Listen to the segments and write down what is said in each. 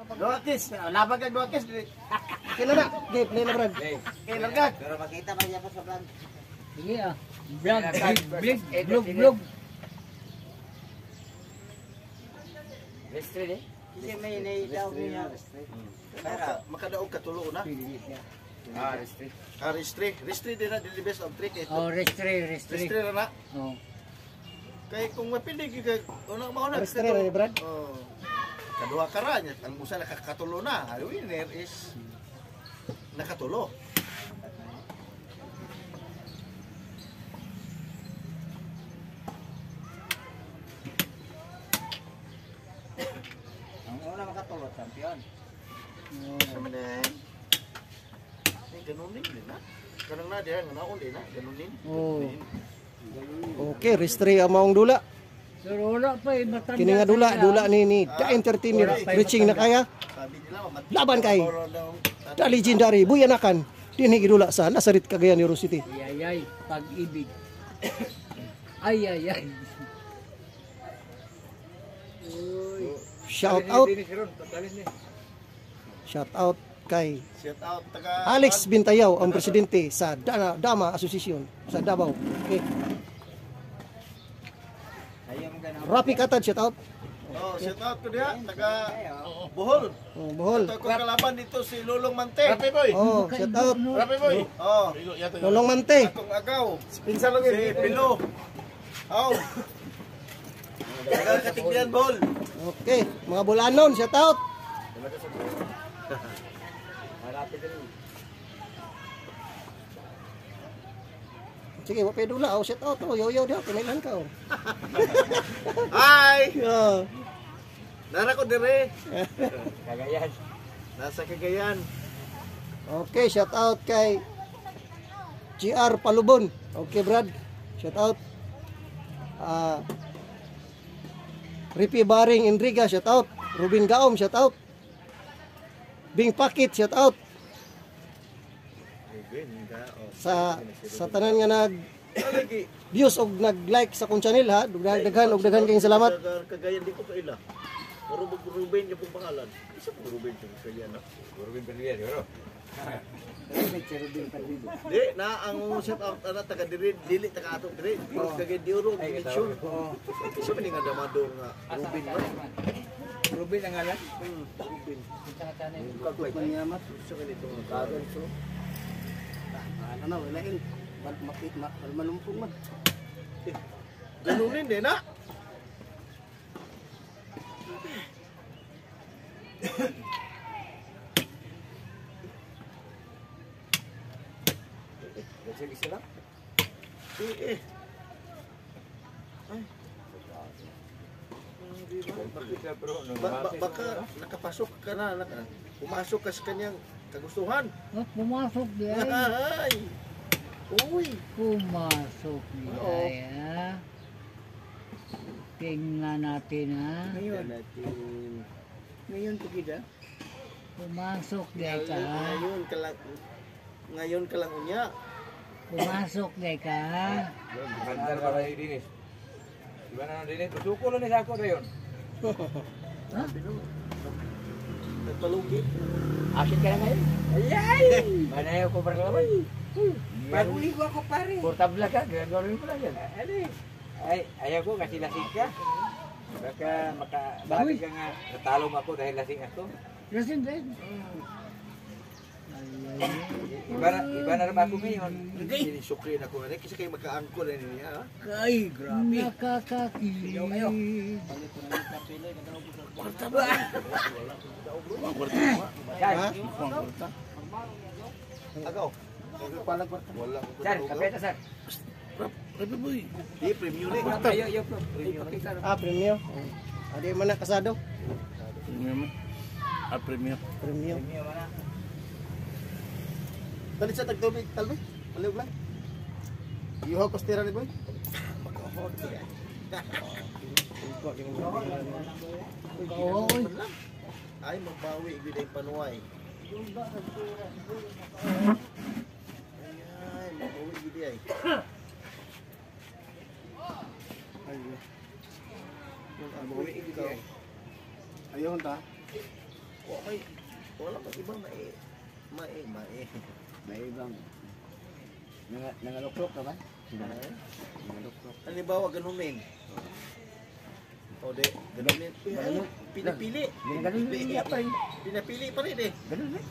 Duakis, laban kag duakis. Kailan na? Okay, play na Brad. Kailan ka? Pero makita man niya po sa vlog. Sige ah. Vlog. Restri eh. Kasi may naidaw niya. Pero Makadaog katulo na. Restri. Restri. Restri din na the best of trick ito. Oh, restri. Restri na na. Oh. Kay kung mapili kay una Restri na ni Brad. Oh. Kaduha ka ra nya ang usa nakakatulo na. Ang winner is nakatulo. ang una makatulot, champion. Sa manay. Ay ganun din na. Kanang na diha nga naon din na, ganun din. Oh. Okay, restri ang maong dula. Pero wala pa eh, matanda. Kini nga dula ni The Entertainer reaching na kaya. Sabi nila Laban kay The Legendary Buyanakan. Dinhi gidula sa Nazaret Cagayan University. Ay, pag-ibig. Ay. Shout out kay shout out taga Alex Bintayaw, ang presidente sa Dama Association sa Davao. Okay. Rapi Katad, shout out. Oh, shout out ko diha taga Bohol. Oh, Bohol. Ito kong kalaban dito si Lulong Mante. Rapi boy. Oh, shout out. Rapi boy. Oh, Lolong Mante. akong agaw. Pinsan lang si Pilo. Oh. Taga Katigbian Bohol. Okay, mga Bulanon, shout out. Sige, wapay dula, oh, shout out. Oh, yo dia, pinailan ka oh. Hi. Oh. Nara ko dire. Cagayan. Nasa Cagayan. Okay, shout out kay GR Palubon. Okay, Brad. Shout out. Ripi Baring Enriga, shout out. Rubin Gaom, shout out. Bing Pakit, shout out. Sa tanan nga nag views og nag-like sa kong channel ha. Daghan kayong salamat. Cagayan di ko kaila. Puro Ruben yung pangalan. Isa po Ruben yung Cagayan na. Ruben Perlier, yoro. Di na ang shout out ana taga diri dili taga ato diri. Cagayan di uro mention. Isa man nga damado nga Ruben ba? Ruben ang ngalan? Ruben. Kagway manyamat. Sa ganito nga karon so. Ano wala in makit malumpong man. Ganunin din na. Sige sila. Eh. Ay. Baka nakapasok ka na, pumasok ka sa kanyang kagustuhan. Pumasok di ay. Ay! Uy! Pumasok di ay ah. Tingnan natin ha. Ngayon pagida. Pumasok di ay ka. Ngayon ka lang unya. Pumasok di ka. Bandar para yung dinis. Iba na dinis. Suko lang ni Sako na yun. Ha? Nagpalugi. Akin ka na ngayon. Ayay! Manayaw ko para kalaban. Baguli ko ako pare. Portable ka. Gagawin ko lang yan. Ay, ayaw ko kasi lasing ka. Baka makabati ka nga. Natalo mo ako dahil lasing ako. Lasing din. Iba na naman ako ngayon. Sinisukri na ko. Kasi kayo magka-angkol na niya. Ay, grabe. Nakakakilig. Kwarta ba? Kwarta. Agaw. Wala. Sir, kapeta sir. Rabi boy. Di premium ni. Yo, premium. Premium. Adi man na kasado. Premium. Premium. Premium. Dali sa tagtubig, talbi. Maliw lang. Iuhaw ko stira ni boy. Oy. Ay, magbawi. Ibiday panuay. Ay, magbawi. Ibiday. Magbawi. Ibiday. Ayun ta. Okay. Wala pa ibang mai. May ibang nangaluklok ka ba? Nangaluklok. Halimbawa, ganunin. O de, ganunin. Ay, pinapili. Ganun niya pa rin. Pinapili pa rin eh. Ganun eh.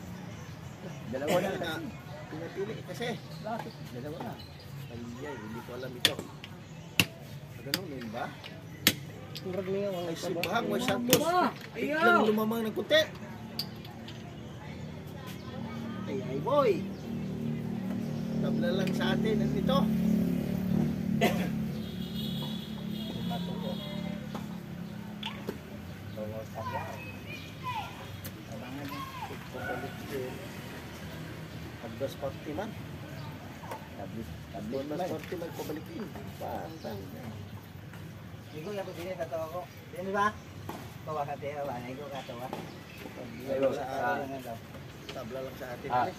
Dalawa na Nga, lang. pinapili kasi. Bakit? Dalawa na. Ay, hindi ko alam ito. Ganunin ba? Murag niya ang Ay, isa si ba? Bahang, may Santos. Biglang lumamang ng kunti. Ay, boy. Tabla lang sa atin. Ano ito? Agdas party man. Agdas party man pabalikin. Bang. Igo na ko sini katawa ko. Yan ba? Kawa ka tayo ba? Igo katawa. Tabla lang sa atin. Ah.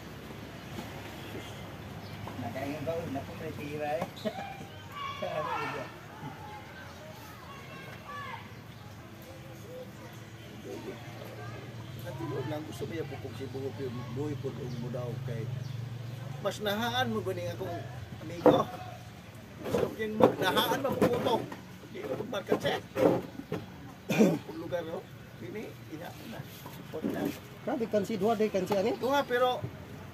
Nakaingin ba? Napupretira eh. Natulog lang gusto mo po kung si buhay po mo daw kay mas nahaan mo ganing akong amigo. Gusto ko yung nahaan mo puto. Hindi ko magmarkat siya. Kung lugar no, ini ina na. Support na. Grabe kansi duha day kansi ani. Ito nga pero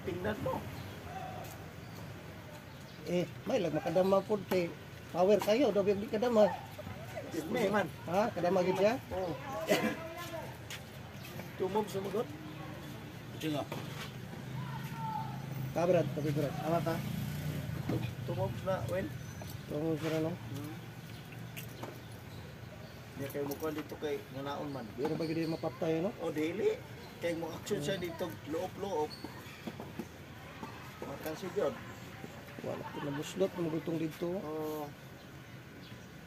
tingnan mo. May lag makadama pod kay power kayo do di kadama. May man. Ha, kadama gid siya. Oh. Tumog sumagot. Tingo. Kabrad, kabrad. Ama ka. Tumog na wen. Tungo sira no. Hindi kayo mukha dito kay nganaon man. Pero ba gid mapatay no? O daily. Kay mo action siya dito loob-loob. Makan si God. Wala ko na buslot mo gutong dito. Oh.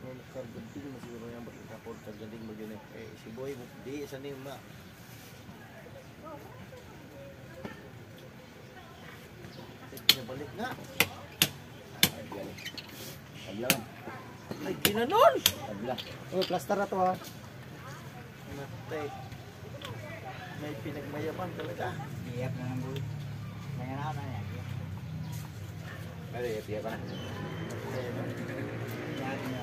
Magkagaling mo siguro yan bakit kagaling mo din eh. Si Boy, di isa ni ma. Nabalik nga. Tabla. Ay, ginanon! Tabla. Plaster na to ha. Matay. May pinagmayaman talaga. Iyak na ng buhay. Kaya na yan. Ano yung tiya pa? Yan na.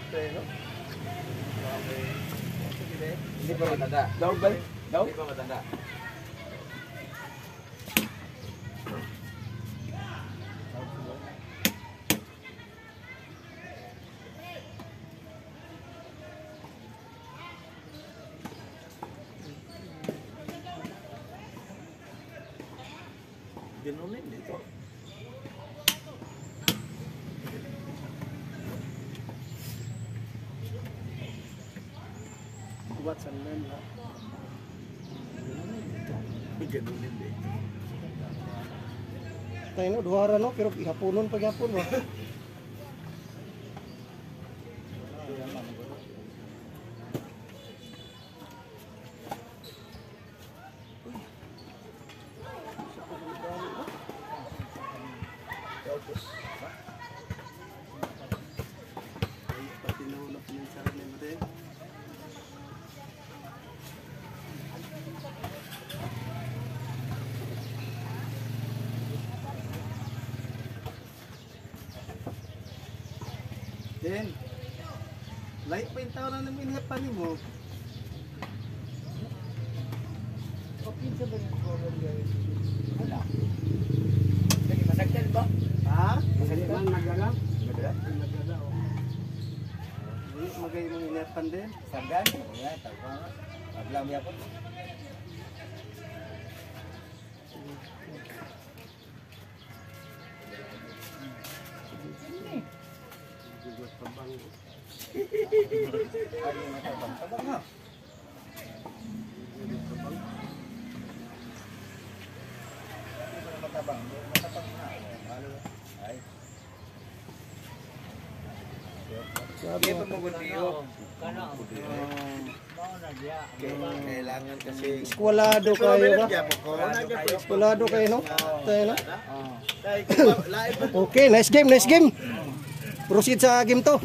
Matay, no? Okay. Sige, Hindi pa matanda. Daw ba? Daw? Hindi pa matanda. Ganonin dito. Buat sandan ha. Ganonin dito. Tayo no duha ra no pero ihaponon pag hapon ba. Then, light pa yung tao na namin hapan mo. Okay sa ba ni Wala. Lagi masaktan ba? Ha? Masalitan nagala. Nagdala? Nagala oh. Hindi, magay mo yung hapan din. Sagdan? Wala, tagpa nga. Paglam niya po. Ano yung matabang? Tabang nga. Matabang. Matabang nga. Ay. Hindi pa magundiyo. Kailangan kasi Eskwalado kayo ba? Eskwalado kayo, no? Tayo, no? Okay, nice game, nice game. Proceed sa game to.